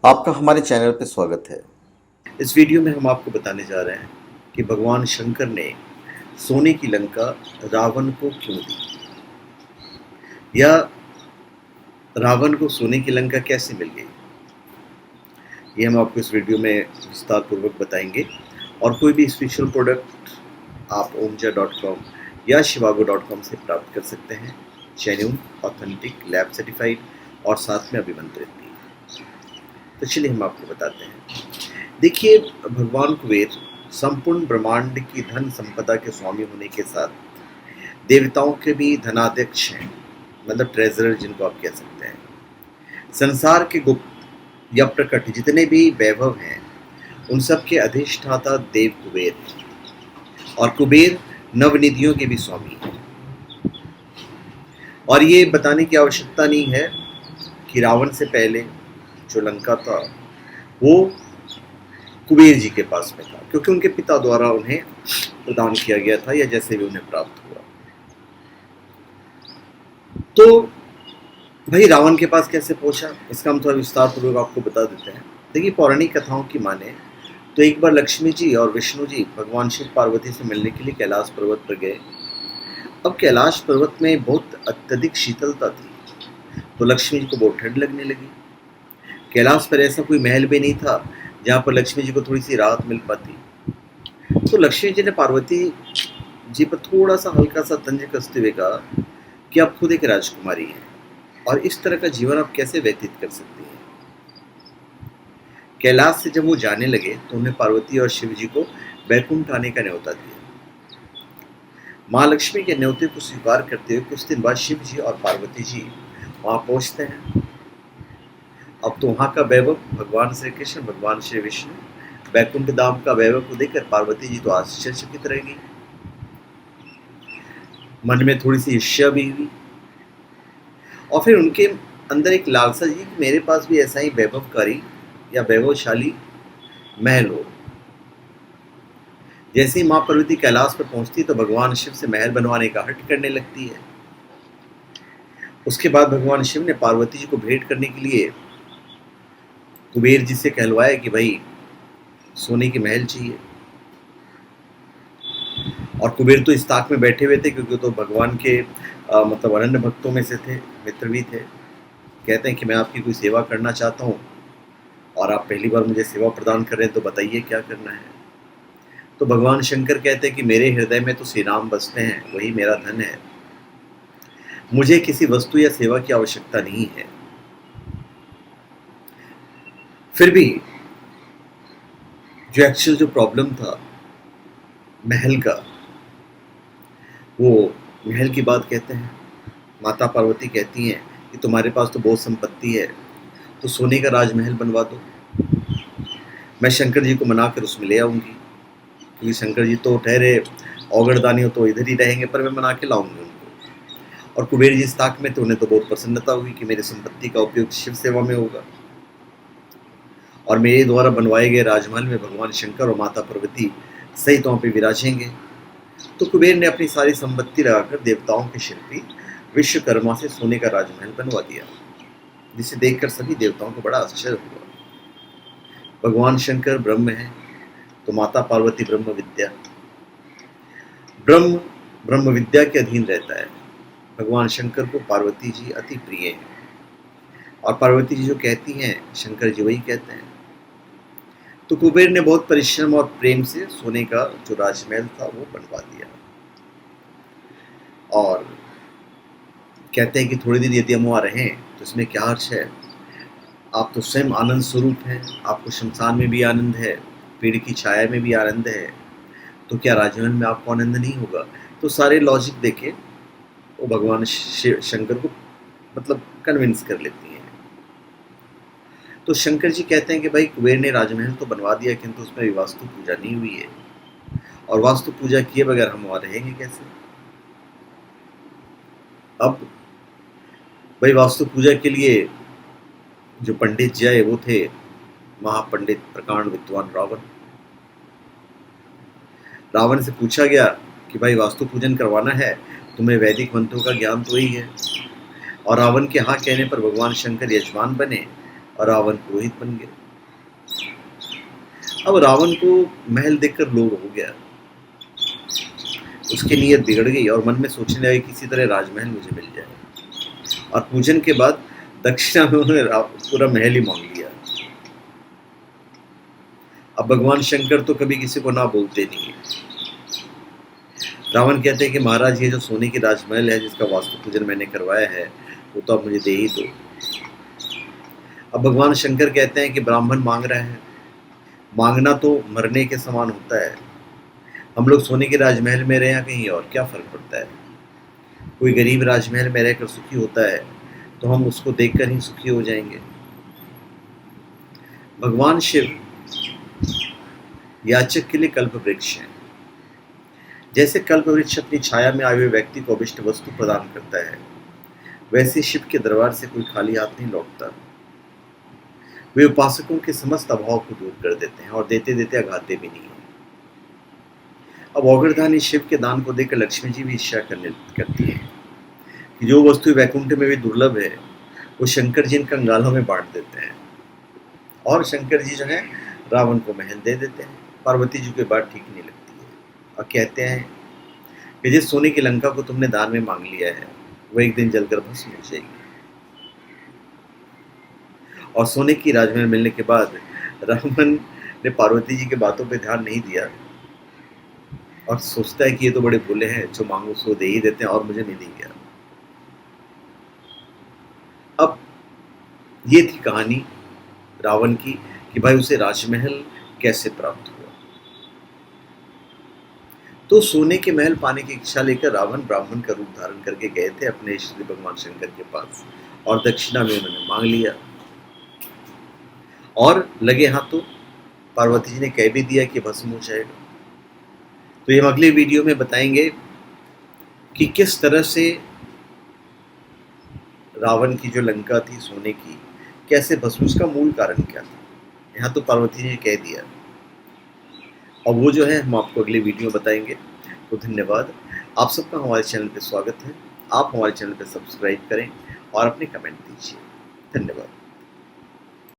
आपका हमारे चैनल पे स्वागत है। इस वीडियो में हम आपको बताने जा रहे हैं कि भगवान शंकर ने सोने की लंका रावण को क्यों दी, या रावण को सोने की लंका कैसे मिल गई। ये हम आपको इस वीडियो में विस्तार पूर्वक बताएंगे। और कोई भी स्पेशल प्रोडक्ट आप omja.com या shivago.com से प्राप्त कर सकते हैं। जेन्युइन, ऑथेंटिक, लैब सर्टिफाइड और साथ में अभिमंत्रित भी। तो चलिए हम आपको बताते हैं। देखिए, भगवान कुबेर संपूर्ण ब्रह्मांड की धन संपदा के स्वामी होने के साथ देवताओं के भी धनाध्यक्ष हैं, मतलब ट्रेजरर जिनको आप कह सकते हैं। संसार के गुप्त या प्रकट जितने भी वैभव हैं उन सब के अधिष्ठाता देव कुबेर हैं। और कुबेर नवनिधियों के भी स्वामी हैं। और ये बताने की आवश्यकता नहीं है कि रावण से पहले जो लंका था वो कुबेर जी के पास में था, क्योंकि उनके पिता द्वारा उन्हें प्रदान किया गया था, या जैसे भी उन्हें प्राप्त हुआ। तो भाई रावण के पास कैसे पहुंचा, इसका हम थोड़ा विस्तार पूर्वक आपको बता देते हैं। देखिए, पौराणिक कथाओं की माने तो एक बार लक्ष्मी जी और विष्णु जी भगवान शिव पार्वती से मिलने के लिए कैलाश पर्वत पर गए। अब कैलाश पर्वत में बहुत अत्यधिक शीतलता थी, तो लक्ष्मी जी को बहुत ठंड लगने लगी। कैलाश पर ऐसा कोई महल भी नहीं था जहाँ पर लक्ष्मी जी को थोड़ी सी राहत मिल पाती। तो लक्ष्मी जी ने पार्वती जी पर थोड़ा सा हल्का सा तंज कसते हुए कहा कि आप खुद एक राजकुमारी हैं और इस तरह का जीवन आप कैसे व्यतीत कर सकती हैं। कैलाश से जब वो जाने लगे तो उन्हें पार्वती और शिव जी को बैकुंठ आने का न्योता दिया। माँ लक्ष्मी के न्योते को स्वीकार करते हुए कुछ दिन बाद शिव जी और पार्वती जी वहां पहुंचते हैं। अब तो वहां का वैभव, भगवान श्री कृष्ण, भगवान श्री विष्णु, बैकुंठ धाम का वैभव को देखकर पार्वती जी तो आश्चर्यचकित रह गई। मन में थोड़ी सी ईर्ष्या भी हुई और फिर उनके अंदर एक लालसा जी कि मेरे पास भी ऐसा ही वैभवकारी या वैभवशाली महल हो। जैसे ही माँ पार्वती कैलाश पर पहुंचती तो भगवान शिव से महल बनवाने का हट करने लगती है। उसके बाद भगवान शिव ने पार्वती जी को भेंट करने के लिए कुबेर जी से कहलवाया कि भाई सोने की महल चाहिए। और कुबेर तो इस ताक में बैठे हुए थे, क्योंकि तो भगवान के मतलब अनन्य भक्तों में से थे, मित्र भी थे। कहते हैं कि मैं आपकी कोई सेवा करना चाहता हूँ और आप पहली बार मुझे सेवा प्रदान कर रहे हैं, तो बताइए क्या करना है। तो भगवान शंकर कहते हैं कि मेरे हृदय में तो श्री राम बसते हैं, वही मेरा धन है, मुझे किसी वस्तु या सेवा की आवश्यकता नहीं है। फिर भी जो एक्चुअल जो प्रॉब्लम था महल का, वो महल की बात कहते हैं। माता पार्वती कहती हैं कि तुम्हारे पास तो बहुत संपत्ति है, तो सोने का राजमहल बनवा दो। मैं शंकर जी को मना कर उसमें ले आऊँगी, क्योंकि शंकर जी तो ठहरे औगड़दानी हो तो इधर ही रहेंगे, पर मैं मना के लाऊंगी उनको। और कुबेर जी इस ताक में थे, उन्हें तो बहुत प्रसन्नता हुई कि मेरी संपत्ति का उपयोग शिव सेवा में होगा और मेरे द्वारा बनवाए गए राजमहल में भगवान शंकर और माता पार्वती सहित वहाँ पे विराजेंगे। तो कुबेर ने अपनी सारी संपत्ति लगाकर देवताओं के शिल्पी विश्वकर्मा से सोने का राजमहल बनवा दिया, जिसे देखकर सभी देवताओं को बड़ा आश्चर्य हुआ। भगवान शंकर ब्रह्म है, तो माता पार्वती ब्रह्म विद्या, ब्रह्म विद्या के अधीन रहता है। भगवान शंकर को पार्वती जी अति प्रिय हैं और पार्वती जी जो कहती हैं शंकर जी वही कहते हैं। तो कुबेर ने बहुत परिश्रम और प्रेम से सोने का जो राजमहल था वो बनवा दिया। और कहते हैं कि थोड़ी देर यदि हम वहाँ रहें तो इसमें क्या हर्ष है, आप तो स्वयं आनंद स्वरूप हैं, आपको शमशान में भी आनंद है, पेड़ की छाया में भी आनंद है, तो क्या राजमहल में आपको आनंद नहीं होगा। तो सारे लॉजिक देके वो भगवान शंकर को मतलब कन्विंस कर लेती हैं। तो शंकर जी कहते हैं कि भाई कुबेर ने राजमहल तो बनवा दिया, किंतु उसमें भी वास्तु पूजा नहीं हुई है, और वास्तु पूजा किए बगैर हम वहाँ रहेंगे कैसे। अब भाई वास्तु पूजा के लिए जो पंडित जी आए वो थे महापंडित प्रकांड विद्वान रावण। रावण से पूछा गया कि भाई वास्तु पूजन करवाना है, तुम्हें वैदिक मंत्रों का ज्ञान तो ही है। और रावण के हाँ कहने पर भगवान शंकर यजमान बने और रावण पुरोहित बन गए। अब रावण को महल देखकर लोभ हो गया, उसकी नीयत बिगड़ गई और मन में सोचने लगा किसी तरह राजमहल मुझे मिल जाए। और पूजन के बाद दक्षिणा में उन्होंने पूरा महल ही मांग लिया। अब भगवान शंकर तो कभी किसी को ना बोलते नहीं है। रावण कहते हैं कि महाराज, ये जो सोने की राजमहल है जिसका वास्तु पूजन मैंने करवाया है वो तो आप मुझे दे ही दो। अब भगवान शंकर कहते हैं कि ब्राह्मण मांग रहा है, मांगना तो मरने के समान होता है। हम लोग सोने के राजमहल में रहे या कहीं और, क्या फर्क पड़ता है। कोई गरीब राजमहल में रहकर सुखी होता है तो हम उसको देखकर ही सुखी हो जाएंगे। भगवान शिव याचक के लिए कल्प वृक्ष है। जैसे कल्प वृक्ष अपनी छाया में आए हुए व्यक्ति को अभिष्ट वस्तु प्रदान करता है, वैसे शिव के दरबार से कोई खाली हाथ नहीं लौटता। वे उपासकों के समस्त अभाव को दूर कर देते हैं और देते देते अघाते भी नहीं है। अब औगरदानी शिव के दान को देखकर लक्ष्मी जी भी ईर्ष्या करती है कि जो वस्तु वैकुंठ में भी दुर्लभ है वो शंकर जी इन कंगालों में बांट देते हैं। और शंकर जी जो है रावण को महल दे देते हैं। पार्वती जी की बात ठीक नहीं लगती है और कहते हैं कि जिस सोने की लंका को तुमने दान में मांग लिया है वो एक दिन जलकर भस्म हो जाएगी। और सोने की राजमहल मिलने के बाद रावण ने पार्वती जी की बातों पे ध्यान नहीं दिया और सोचता है कि ये तो बड़े भोले हैं, जो मांगो सो दे ही देते हैं और मुझे मिल ही गया। अब ये थी कहानी रावण की कि भाई उसे राजमहल कैसे प्राप्त हुआ। तो सोने के महल पाने की इच्छा लेकर रावण ब्राह्मण का रूप धारण करके गए थे अपने श्री भगवान शंकर के पास और दक्षिणा में उन्होंने मांग लिया। और लगे हाथों पार्वती जी ने कह भी दिया कि भस्म हो जाएगा। तो ये हम अगले वीडियो में बताएंगे कि किस तरह से रावण की जो लंका थी सोने की कैसे भस्म, उसका मूल कारण क्या था। यहाँ तो पार्वती जी ने कह दिया और वो जो है हम आपको अगले वीडियो में बताएंगे। तो धन्यवाद, आप सबका हमारे चैनल पे स्वागत है। आप हमारे चैनल पे सब्सक्राइब करें और अपने कमेंट दीजिए। धन्यवाद।